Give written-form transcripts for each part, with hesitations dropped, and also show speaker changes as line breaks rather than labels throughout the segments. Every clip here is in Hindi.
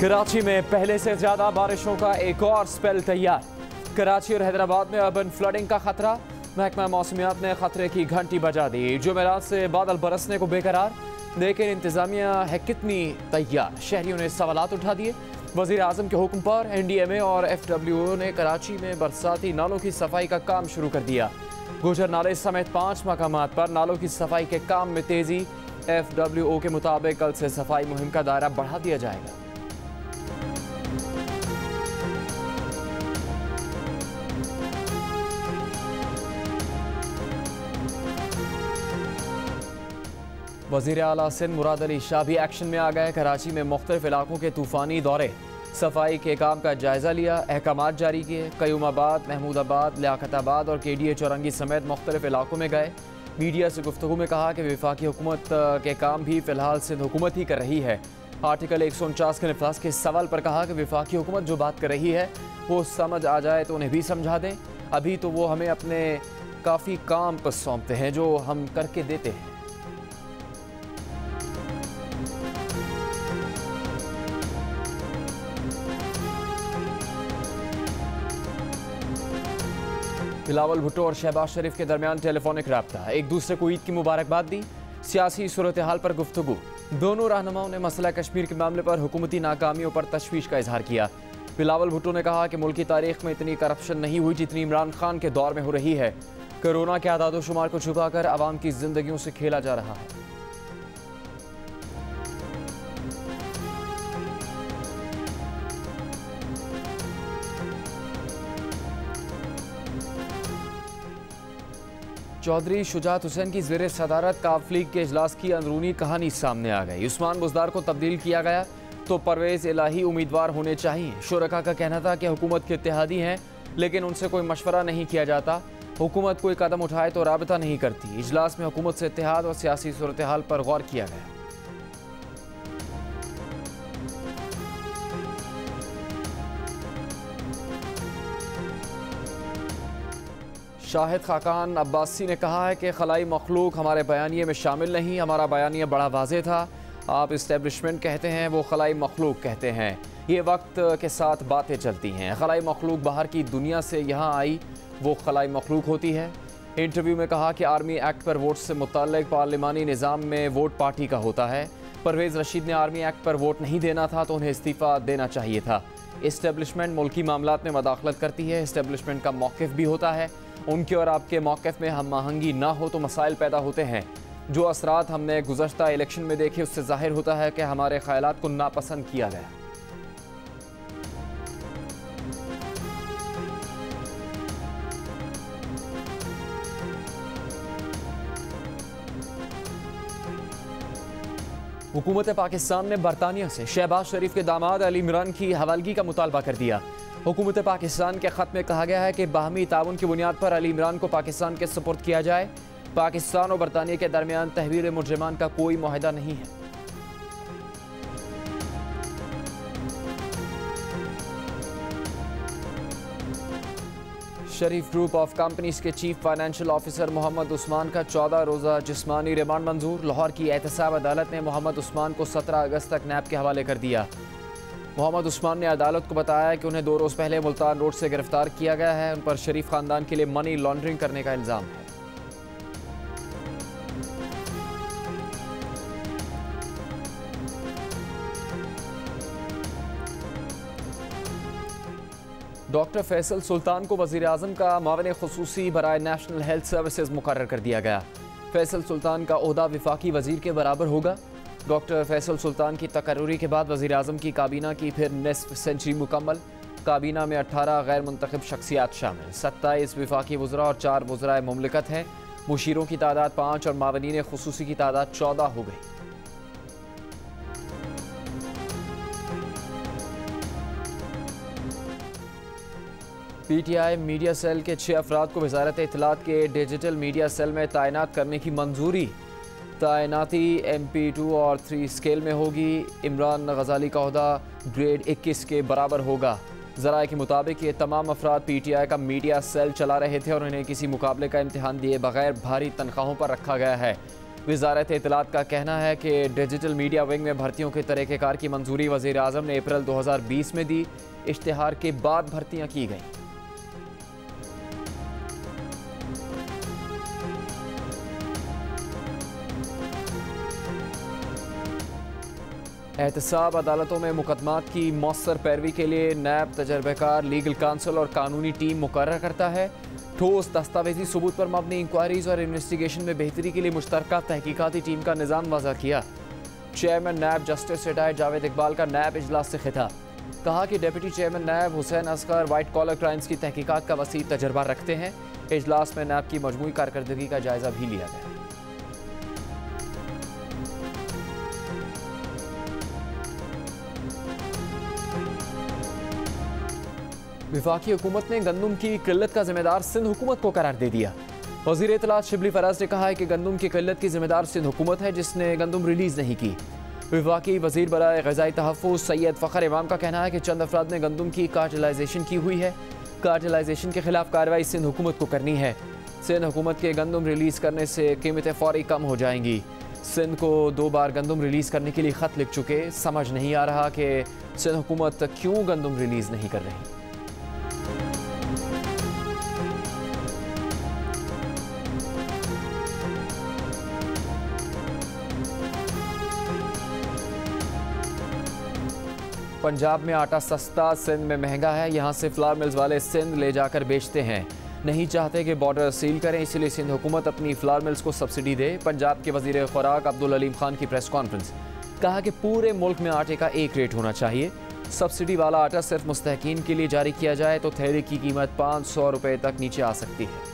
कराची में पहले से ज्यादा बारिशों का एक और स्पेल तैयार। कराची और हैदराबाद में अर्बन फ्लडिंग का खतरा। महकमा मौसमियात ने खतरे की घंटी बजा दी। जुमेरात से बादल बरसने को बेकरार, लेकिन इंतजामिया है कितनी तैयार? शहरियों ने सवालात उठा दिए। वजीर आजम के हुक्म पर NDMA और FWO ने कराची में बरसाती नालों की सफाई का काम शुरू कर दिया। गुजर नाले समेत 5 मकामात पर नालों की सफाई के काम में तेजी। FWO के मुताबिक कल से सफाई मुहिम का दायरा बढ़ा दिया जाएगा। वज़ीर आला सिंध मुराद अली शाह भी एक्शन में आ गए। कराची में मुख्तलिफ इलाकों के तूफ़ानी दौरे, सफाई के काम का जायज़ा लिया, अहकामात जारी किए। कयूमाबाद, महमूदाबाद, लियाकताबाद और KDA चौरंगी समेत मुख्तलिफ इलाकों में गए। मीडिया से गुफ्तगू में कहा कि वफाकी हुकूमत के काम भी फ़िलहाल सिंध हुकूमत ही कर रही है। आर्टिकल 149 के नफाज के सवाल पर कहा कि वफाकी हुकूमत जो बात कर रही है वो समझ आ जाए तो उन्हें भी समझा दें। अभी तो वो हमें अपने काफ़ी काम पर सौंपते हैं जो हम करके देते हैं। बिलावल भुट्टो और शहबाज शरीफ के दरमियान टेलीफोनिक रब्ता, एक दूसरे को ईद की मुबारकबाद दी। सियासी सूरत हाल पर गुफ्तगू। दोनों रहनुमाओं ने मसला कश्मीर के मामले पर हुकूमती नाकामियों पर तशवीश का इजहार किया। बिलावल भुट्टो ने कहा कि मुल्क की तारीख में इतनी करप्शन नहीं हुई जितनी इमरान खान के दौर में हो रही है। कोरोना के आदादोशुमार को छुपाकर आवाम की जिंदगियों से खेला जा रहा है। चौधरी शुजात हुसैन की ज़ेर सदारत काफ लीग के इजलास की अंदरूनी कहानी सामने आ गई। उस्मान बुज़दार को तब्दील किया गया तो परवेज़ इलाही उम्मीदवार होने चाहिए। शुरका का कहना था कि हुकूमत के इत्तेहादी हैं, लेकिन उनसे कोई मशवरा नहीं किया जाता। हुकूमत कोई कदम उठाए तो राबता नहीं करती। इजलास में हुकूमत से इत्तेहाद और सियासी सूरत हाल पर गौर किया गया। शाहिद खाकान अब्बासी ने कहा है कि खलाई मखलूक हमारे बयानिए में शामिल नहीं। हमारा बयानिया बड़ा वाज़ेह था। आप इस्टेब्लिशमेंट कहते हैं, वो खलाई मखलूक कहते हैं। ये वक्त के साथ बातें चलती हैं। खलाई मखलूक बाहर की दुनिया से यहाँ आई, वो खलाई मखलूक होती है। इंटरव्यू में कहा कि आर्मी एक्ट पर वोट से मुताल्लिक पार्लिमानी निज़ाम में वोट पार्टी का होता है। परवेज़ रशीद ने आर्मी एक्ट पर वोट नहीं देना था तो उन्हें इस्तीफ़ा देना चाहिए था। इस्टेब्लिशमेंट मुल्की मामलात में मदाखलत करती है। इस्टेब्लिशमेंट का मौक़िफ़ भी होता है। उनके और आपके मौक़िफ़ में हम आहंगी ना हो तो मसाइल पैदा होते हैं। जो असरात हमने गुज़श्ता इलेक्शन में देखे उससे ज़ाहिर होता है कि हमारे ख़यालात को नापसंद किया गया। हुकूमत पाकिस्तान ने बरतानिया से शहबाज शरीफ के दामाद अली इमरान की हवालगी का मुतालबा कर दिया। हुकूमत पाकिस्तान के ख़त में कहा गया है कि बाहमी ताउन की बुनियाद पर अली इमरान को पाकिस्तान के सुपुर्द किया जाए। पाकिस्तान और बरतानिया के दरमियान तहवीर मुजरिमान का कोई मुआहदा नहीं है। शरीफ ग्रुप ऑफ कंपनीज के chief financial officer Muhammad Usman का 14 रोज़ा जिस्मानी रिमांड मंजूर। लाहौर की एहतसाब अदालत ने मोहम्मद उस्मान को 17 अगस्त तक नैब के हवाले कर दिया। मोहम्मद उस्मान ने अदालत को बताया कि उन्हें 2 रोज़ पहले मुल्तान रोड से गिरफ्तार किया गया है। उन पर शरीफ खानदान के लिए मनी लॉन्ड्रिंग करने का इल्ज़ाम है। डॉक्टर फैसल सुल्तान को वज़ीर आज़म का मावन ख़ुसूसी बराए नेशनल हेल्थ सर्विसेज मुकर्रर कर दिया गया। फैसल सुल्तान का ओहदा वफाकी वज़ीर के बराबर होगा। डॉक्टर फैसल सुल्तान की तकर्रुरी के बाद वज़ीर आज़म की काबीना की फिर निस्फ सेंचुरी मुकम्मल। काबीना में 18 गैर मुंतखब शख्सियात शामिल, 27 वफाकी वज़रा और 4 वज़राए मुमलिकत हैं। मुशीरों की तादाद 5 और मावनीन ख़ुसूसी की तादाद 14 हो गई। PTI मीडिया सेल के 6 अफराद को वज़ारत इत्तलात के डिजिटल मीडिया सेल में तैनात करने की मंजूरी। तैनाती MP2 और 3 स्केल में होगी। इमरान गजाली का ओहदा ग्रेड 21 के बराबर होगा। ज़राए के मुताबिक ये तमाम अफराद PTI का मीडिया सेल चला रहे थे और उन्हें किसी मुकाबले का इम्तिहान दिए बगैर भारी तनख्वाहों पर रखा गया है। वजारत इत्तलात का कहना है कि डिजिटल मीडिया विंग में भर्तियों के तरीक़ेकार की मंजूरी वज़ीर आज़म ने अप्रैल 2020 में दी। इश्तिहार के बाद भर्तियां की गईं। एहतसाब अदालतों में मुकदमात की मौसर पैरवी के लिए नैब तजर्बेकार लीगल काउंसिल और कानूनी टीम मुकर्रर करता है। ठोस दस्तावेजी सबूत पर मबनी इंक्वायरीज और इन्वेस्टिगेशन में बेहतरी के लिए मुश्तरका तहकीकाती टीम का निज़ाम वज़ा किया। चेयरमैन नैब जस्टिस रिटायर्ड जावेद इकबाल का नैब इजलास से खिताब। कहा कि डिप्टी चेयरमैन नैब Hussain Asghar white collar crimes की तहकीकात का वसी तजर्बा रखते हैं। इजलास में नैब की मजमूई कारकर्दगी का जायजा भी लिया गया। वफाकी हुकूमत ने गंदम की किल्लत का जिम्मेदार सिंध हुकूमत को करार दे दिया। वज़ीर इत्तलात शिबली फराज ने कहा है कि गंदम की किल्लत की जिम्मेदार सिंध हुकूमत है, जिसने गंदम रिलीज़ नहीं की। वफाकी वज़ीर बराए ग़िज़ाई तहफ़्फ़ुज़ सैयद फ़खर इमाम का कहना है कि चंद अफराद ने गंदम की कार्टेलाइजेशन की हुई है। कार्टेलाइजेशन के खिलाफ कार्रवाई सिंध हुकूमत को करनी है। सिंध हुकूमत के गंदम रिलीज़ करने से कीमतें फ़ौरी कम हो जाएंगी। सिंध को 2 बार गंदम रिलीज़ करने के लिए ख़त लिख चुके, समझ नहीं आ रहा कि सिंध हुकूमत क्यों गंदम रिलीज़ नहीं कर रही। पंजाब में आटा सस्ता, सिंध में महंगा है। यहाँ से फ्लावर मिल्स वाले सिंध ले जाकर बेचते हैं, नहीं चाहते कि बॉर्डर सील करें, इसलिए सिंध हुकूमत अपनी फ्लावर मिल्स को सब्सिडी दे। पंजाब के वज़ीर खुराक अब्दुल अलीम खान की प्रेस कॉन्फ्रेंस। कहा कि पूरे मुल्क में आटे का एक रेट होना चाहिए। सब्सिडी वाला आटा सिर्फ मुस्तहकीन के लिए जारी किया जाए तो थैली की कीमत 500 रुपये तक नीचे आ सकती है।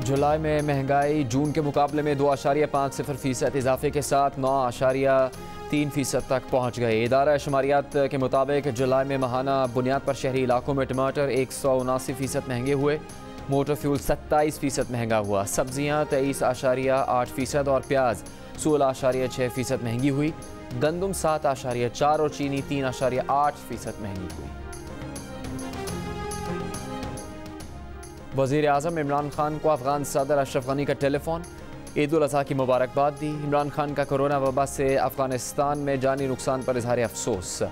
जुलाई में महंगाई जून के मुकाबले में 2.50% इजाफे के साथ 9.3% तक पहुँच गए। इदारा शुमारियात के मुताबिक जुलाई में माहाना बुनियाद पर शहरी इलाकों में टमाटर 179% महंगे हुए, मोटर फ्यूल 27% महंगा हुआ, सब्जियाँ 23.8% और प्याज 16.6% महंगी हुई। गंदम 7.4 और चीनी 3.8% महंगी हुई। वज़ीर आज़म इमरान खान को अफ़गान सदर अशरफ गनी का टेलीफोन। ईद उल अज़हा की मुबारकबाद दी। इमरान खान का कोरोना वबा से अफ़गानिस्तान में जानी नुकसान पर इज़हार अफसोस।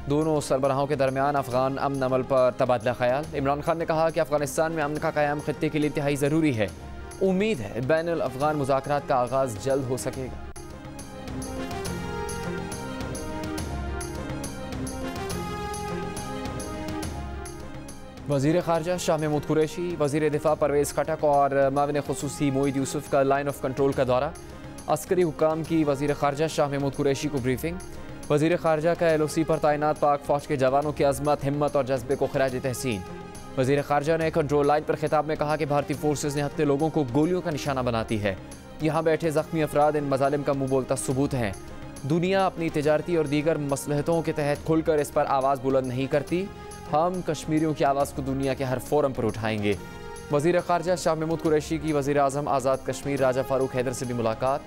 दोनों सरबराहों के दरमियान अफ़गान अमन अमल पर तबादला ख्याल। इमरान खान ने कहा कि अफ़गानिस्तान में अमन का क़याम ख़ित्ते के लिए इंतहाई ज़रूरी है। उम्मीद है बैनुल अफ़गान मुज़ाकरात का आगाज़ जल्द हो सकेगा। वज़ीर ख़ारजा शाह महमूद कुरैशी, वज़ीर दिफ़ा परवेज़ खटक और माविन ख़ुसूसी मोईद यूसुफ का लाइन ऑफ कंट्रोल का दौरा। अस्करी हुक्काम की वज़ीर ख़ारजा शाह महमूद कुरैशी को ब्रीफिंग। वज़ीर ख़ारजा का LOC पर तैनात पाक फ़ौज के जवानों की अज़मत, हिम्मत और जज्बे को खराज तहसीन। वज़ीर ख़ारजा ने कंट्रोल लाइन पर खिताब में कहा कि भारतीय फोर्सेज ने हत्ते लोगों को गोलियों का निशाना बनाती है। यहाँ बैठे ज़ख्मी अफराद इन मज़ालिम का मुँह बोलता सबूत हैं। दुनिया अपनी तिजारती और दीगर मसलहतों के तहत खुलकर इस पर आवाज़ बुलंद नहीं करती। हम कश्मीरियों की आवाज़ को दुनिया के हर फोरम पर उठाएंगे। वज़ीर ख़ारजा शाह महमूद कुरैशी की वज़ीर आज़म आज़ाद कश्मीर राजा फ़ारूक हैदर से भी मुलाकात।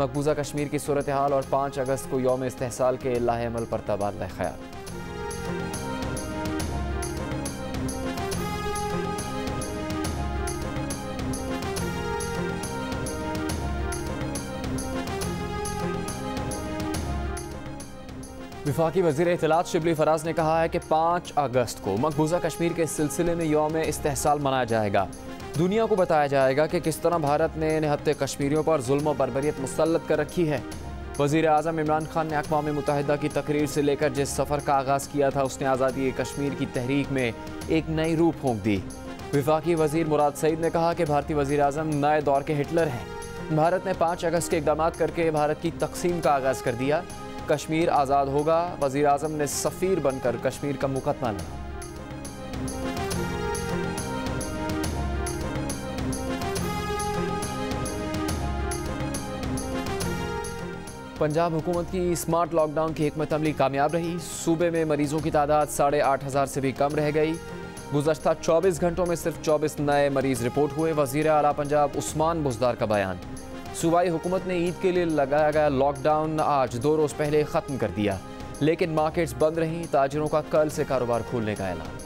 मकबूजा कश्मीर की सूरत हाल और 5 अगस्त को यौम इस्तेहसाल के लाहे अमल पर तबादला ख्याल। वफाकी वज़ीर इत्तलात शिबली फराज ने कहा है कि 5 अगस्त को मकबूजा कश्मीर के सिलसिले में यौम इस्तेहसाल मनाया जाएगा। दुनिया को बताया जाएगा कि किस तरह भारत ने निहत्ते कश्मीरियों पर जुल्म और बर्बरियत मुसल्लत कर रखी है। वज़ीर आज़म इमरान खान ने अक़वाम मुत्तहिदा की तकरीर से लेकर जिस सफ़र का आगाज़ किया था, उसने आज़ादी कश्मीर की तहरीक में एक नई रूह फूंक दी। वफाकी वज़ीर मुराद सईद ने कहा कि भारतीय वज़ीर आज़म नए दौर के हिटलर हैं। भारत ने 5 अगस्त के इक़दाम करके भारत की तकसीम का आगाज़ कर दिया। कश्मीर आज़ाद होगा। वज़ीर आज़म ने सफ़ीर बनकर कश्मीर का मुकदमा लड़ा। पंजाब हुकूमत की स्मार्ट लॉकडाउन की हिकमत अमली कामयाब रही। सूबे में मरीजों की तादाद 8,500 से भी कम रह गई। गुज़श्ता 24 घंटों में सिर्फ 24 नए मरीज रिपोर्ट हुए। वज़ीर आला पंजाब उस्मान बुज़दार का बयान। सूबाई हुकूमत ने ईद के लिए लगाया गया लॉकडाउन आज 2 रोज़ पहले ख़त्म कर दिया। लेकिन मार्केट्स बंद रहीं। ताजिरों का कल से कारोबार खोलने का ऐलान।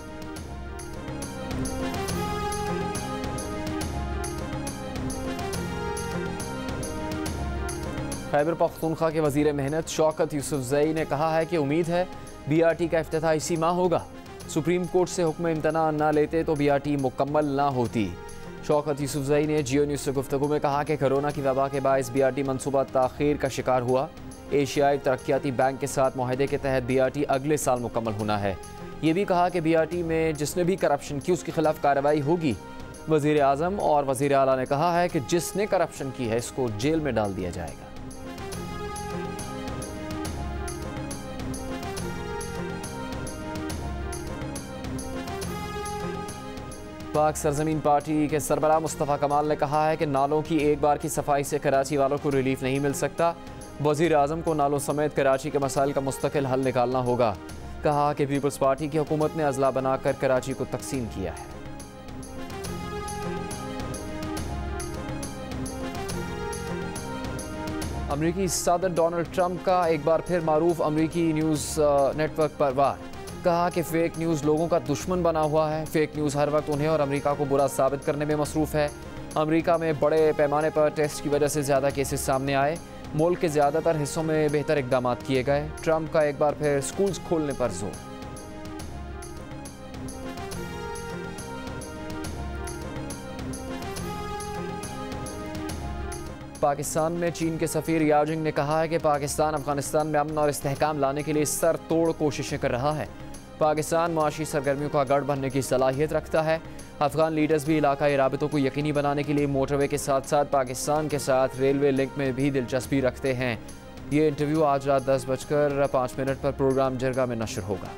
खैबर पख्तूनख्वा के वजीर मेहनत शौकत यूसुफजई ने कहा है कि उम्मीद है BRT का इफ्तिताह इसी माह होगा। सुप्रीम कोर्ट से हुक्म इम्तना न लेते तो BRT मुकम्मल ना होती। शौकत यूसुफजई ने जियो न्यूज़ से गुफ्तगू में कहा कि कोरोना की वबा के बायस BRT मनसूबा ताख़ीर का शिकार हुआ। एशियाई तरक्याती बैंक के साथ मुआहदे के तहत BRT अगले साल मुकम्मल होना है। ये भी कहा कि BRT में जिसने भी करप्शन की उसके खिलाफ कार्रवाई होगी। वज़ीर आज़म और वज़ीर आला ने कहा है कि जिसने करप्शन की है इसको जेल में डाल दिया जाएगा। पाक सरजमीन पार्टी के सरबराह मुस्तफ़ा कमाल ने कहा है कि नालों की एक बार की सफाई से कराची वालों को रिलीफ नहीं मिल सकता। वज़ीर आज़म को नालों समेत कराची के मसाइल का मुस्तकिल हल निकालना होगा। कहा कि पीपल्स पार्टी की हुकूमत ने अजला बनाकर कराची को तकसीम किया है। अमरीकी सदर डोनाल्ड ट्रंप का एक बार फिर मारूफ अमरीकी न्यूज़ नेटवर्क पर वार। कहा कि फ़ेक न्यूज़ लोगों का दुश्मन बना हुआ है। फ़ेक न्यूज़ हर वक्त उन्हें और अमेरिका को बुरा साबित करने में मसरूफ़ है। अमेरिका में बड़े पैमाने पर टेस्ट की वजह से ज़्यादा केसेस सामने आए। मुल्क के ज़्यादातर हिस्सों में बेहतर इक़दाम किए गए। ट्रंप का एक बार फिर स्कूल्स खोलने पर जोर। पाकिस्तान में चीन के सफ़ीर याजिंग ने कहा है कि पाकिस्तान अफगानिस्तान में अमन और इस्तेहकाम लाने के लिए सर तोड़ कोशिशें कर रहा है। पाकिस्तान मुआशी सरगर्मियों का गढ़ बनने की सलाहियत रखता है। अफगान लीडर्स भी इलाकाई राबितों को यकीनी बनाने के लिए मोटरवे के साथ साथ पाकिस्तान के साथ रेलवे लिंक में भी दिलचस्पी रखते हैं। ये इंटरव्यू आज रात 10:05 पर प्रोग्राम जरगा में नशर होगा।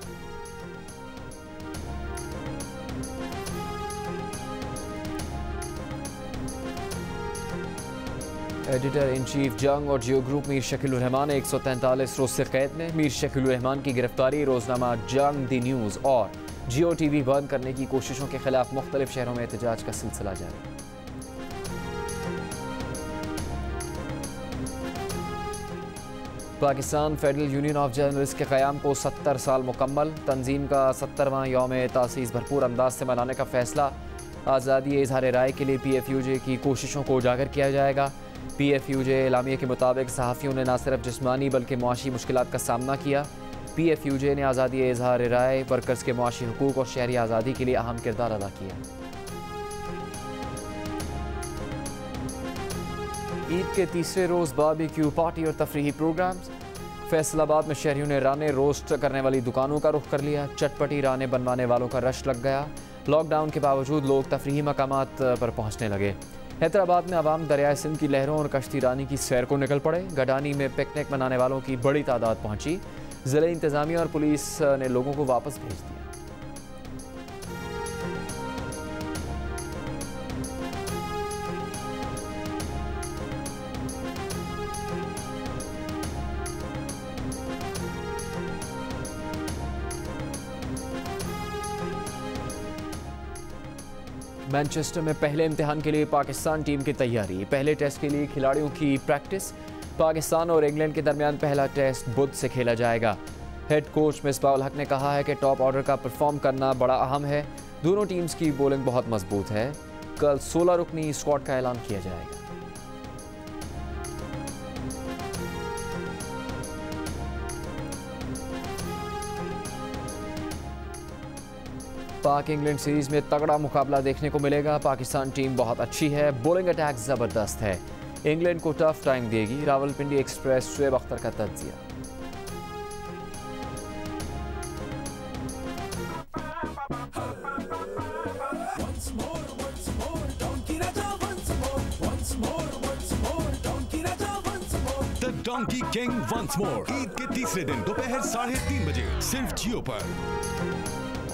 एडिटर इन चीफ जंग और जियो ग्रुप मीर शकीलुर रहमान 143 रोज से कैद में। मीर शकीलुर रहमान की गिरफ्तारी रोजनामा जंग, दी न्यूज़ और जियो TV बंद करने की कोशिशों के खिलाफ मुख्तलिफ शहरों में एहतजाज का सिलसिला जारी। Pakistan federal union of journalist के क़याम को 70 साल मुकम्मल। तंजीम का 70वां यौम तासीस भरपूर अंदाज से मनाने का फैसला। आज़ादी इज़हार राय के लिए PFUJ की कोशिशों को उजागर किया जाएगा। PFUJ एलामिया के मुताबिक सहाफ़ियों ने न सिर्फ जिस्मानी बल्कि मुआशी मुश्किलात का सामना किया। PFUJ ने आज़ादी इज़हार राय, वर्कर्स के मुआशी हुकूक और शहरी आज़ादी के लिए अहम किरदार अदा किया। ईद के तीसरे रोज़ बारबेक्यू पार्टी और तफरीही प्रोग्राम्स। फैसलाबाद में शहरियों ने राने रोस्ट करने वाली दुकानों का रुख कर लिया। चटपटी राने बनवाने वालों का रश लग गया। लॉकडाउन के बावजूद लोग तफरीही मकामात पर पहुँचने लगे। हैदराबाद में आवाम दरियाए सिंध की लहरों और कश्ती रानी की सैर को निकल पड़े। गडानी में पिकनिक मनाने वालों की बड़ी तादाद पहुंची। ज़िले इंतज़ामिया और पुलिस ने लोगों को वापस भेज दिया। मैनचेस्टर में पहले इम्तिहान के लिए पाकिस्तान टीम की तैयारी। पहले टेस्ट के लिए खिलाड़ियों की प्रैक्टिस। पाकिस्तान और इंग्लैंड के दरमियान पहला टेस्ट बुध से खेला जाएगा। हेड कोच मिसबाह उल हक ने कहा है कि टॉप ऑर्डर का परफॉर्म करना बड़ा अहम है। दोनों टीम्स की बॉलिंग बहुत मजबूत है। कल 16 रुकनी स्क्वाड का ऐलान किया जाएगा। पाक इंग्लैंड सीरीज में तगड़ा मुकाबला देखने को मिलेगा। पाकिस्तान टीम बहुत अच्छी है। बॉलिंग अटैक ज़बरदस्त है। इंग्लैंड को टफ टाइम देगी। रावलपिंडी एक्सप्रेस शुएब अख्तर का तज्जिया।
The donkey king once more Eid के तीसरे दिन दोपहर 3:30 बजे सिर्फ जियो पर।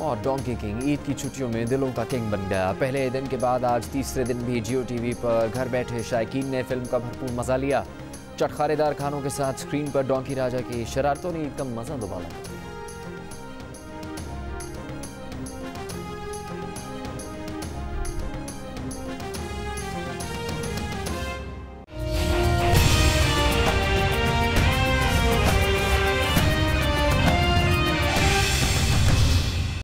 और डोंकी किंग ईद की छुट्टियों में दिलों का किंग बन गया। पहले दिन के बाद आज तीसरे दिन भी जियो TV पर घर बैठे शायकीन ने फिल्म का भरपूर मजा लिया। चटखारेदार खानों के साथ स्क्रीन पर डोंकी राजा की शरारतों ने ईद का मजा दोबारा किया।